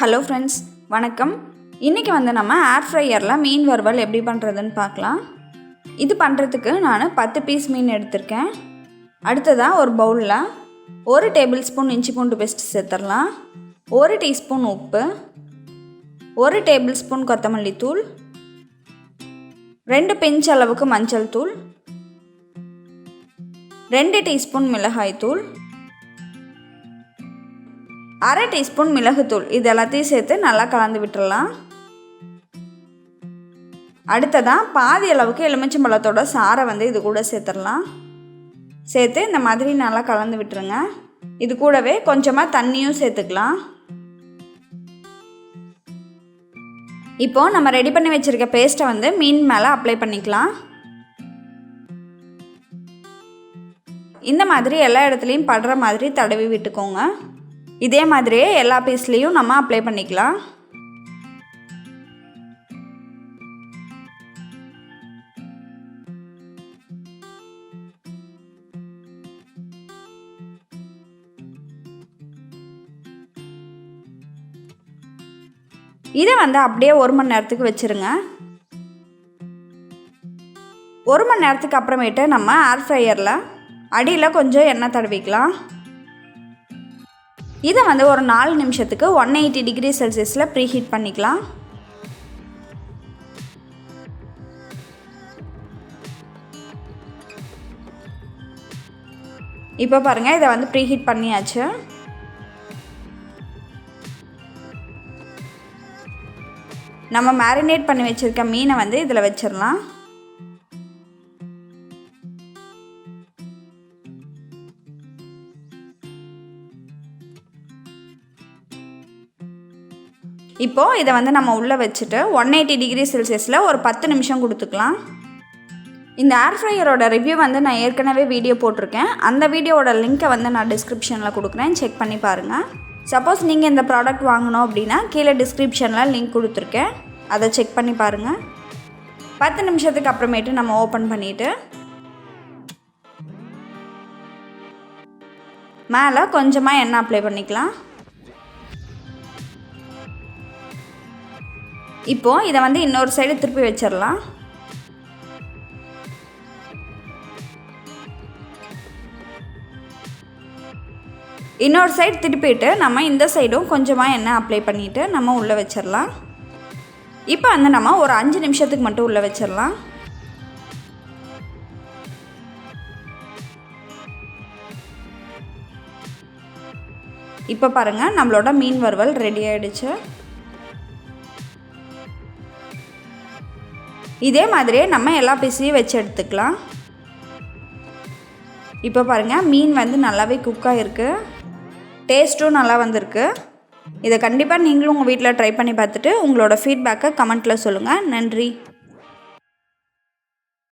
Hello friends, வணக்கம். இன்றைக்கி நம்ம ஏர் ஃப்ரையரில் மீன் வறுவல் எப்படி பண்ணுறதுன்னு பார்க்கலாம். இது பண்ணுறதுக்கு நான் 10 பீஸ் மீன் எடுத்திருக்கேன். அடுத்ததாக ஒரு பவுலில் 1 டேபிள் ஸ்பூன் இஞ்சி பூண்டு பேஸ்ட் சேர்த்துடலாம், 1 டீஸ்பூன் உப்பு, 1 டேபிள் ஸ்பூன் கொத்தமல்லி தூள், 2 பிஞ்ச் அளவுக்கு மஞ்சள் தூள், 2 டீஸ்பூன் மிளகாய் தூள், 1/2 டீஸ்பூன் மிளகுத்தூள். இது எல்லாத்தையும் சேர்த்து நல்லா கலந்து விட்டுடலாம். அடுத்ததாக பாதி அளவுக்கு எலுமிச்சம்பழத்தோட சாறை இது கூட சேர்த்துடலாம். சேர்த்து இந்த மாதிரி நல்லா கலந்து விட்டுருங்க. இது கூடவே கொஞ்சமாக தண்ணியும் சேர்த்துக்கலாம். இப்போது நம்ம ரெடி பண்ணி வச்சுருக்க பேஸ்ட்டை மீன் மேலே அப்ளை பண்ணிக்கலாம். இந்த மாதிரி எல்லா இடத்துலையும் படுற மாதிரி தடவி விட்டுக்கோங்க. இதே மாதிரியே எல்லா பீஸ்லேயும் நம்ம அப்ளை பண்ணிக்கலாம். இதை அப்படியே 1 மணி நேரத்துக்கு வச்சுருங்க. 1 மணி நேரத்துக்கு அப்புறமேட்டு நம்ம ஏர் ஃப்ரையரில் அடியில் கொஞ்சம் எண்ணெய் தடவிக்கலாம். இதை ஒரு 4 நிமிஷத்துக்கு 180 டிகிரி செல்சியஸில் ப்ரீஹீட் பண்ணிக்கலாம். இப்போ பாருங்கள், இதை ப்ரீஹீட் பண்ணியாச்சு. நம்ம மேரினேட் பண்ணி வச்சுருக்க மீனை இதில் வச்சிடலாம். இப்போது இதை நம்ம உள்ளே வச்சுட்டு 180 டிகிரி செல்சியஸில் ஒரு 10 நிமிஷம் கொடுத்துக்கலாம். இந்த ஏர் ஃப்ரையரோட ரிவ்யூ நான் ஏற்கனவே வீடியோ போட்டிருக்கேன். அந்த வீடியோவோட லிங்க்கை நான் டிஸ்கிரிப்ஷனில் கொடுக்குறேன், செக் பண்ணி பாருங்கள். சப்போஸ் நீங்கள் இந்த ப்ராடக்ட் வாங்கணும் அப்படின்னா கீழே டிஸ்கிரிப்ஷனில் லிங்க் கொடுத்துருக்கேன், அதை செக் பண்ணி பாருங்கள். 10 நிமிஷத்துக்கு அப்புறமேட்டு நம்ம ஓப்பன் பண்ணிவிட்டு மேலே கொஞ்சமாக எண்ணெய் அப்ளை பண்ணிக்கலாம். இப்போது இதை இன்னொரு சைடு திருப்பி வச்சிடலாம். இன்னொரு சைடு திருப்பிட்டு நம்ம இந்த சைடும் கொஞ்சமாக எண்ணெய் அப்ளை பண்ணிவிட்டு நம்ம உள்ளே வச்சிடலாம். இப்போ நம்ம ஒரு 5 நிமிஷத்துக்கு மட்டும் உள்ளே வச்சிடலாம். இப்போ பாருங்கள், நம்மளோட மீன் வறுவல் ரெடி ஆகிடுச்சு. இதே மாதிரியே நம்ம எல்லா பீஸையும் வச்சு எடுத்துக்கலாம். இப்போ பாருங்கள், மீன் நல்லாவே குக்காக இருக்குது, டேஸ்ட்டும் நல்லா வந்திருக்கு. இதை கண்டிப்பாக நீங்களும் உங்கள் வீட்டில் ட்ரை பண்ணி பார்த்துட்டு உங்களோட ஃபீட்பேக்கை கமெண்ட்டில் சொல்லுங்கள். நன்றி.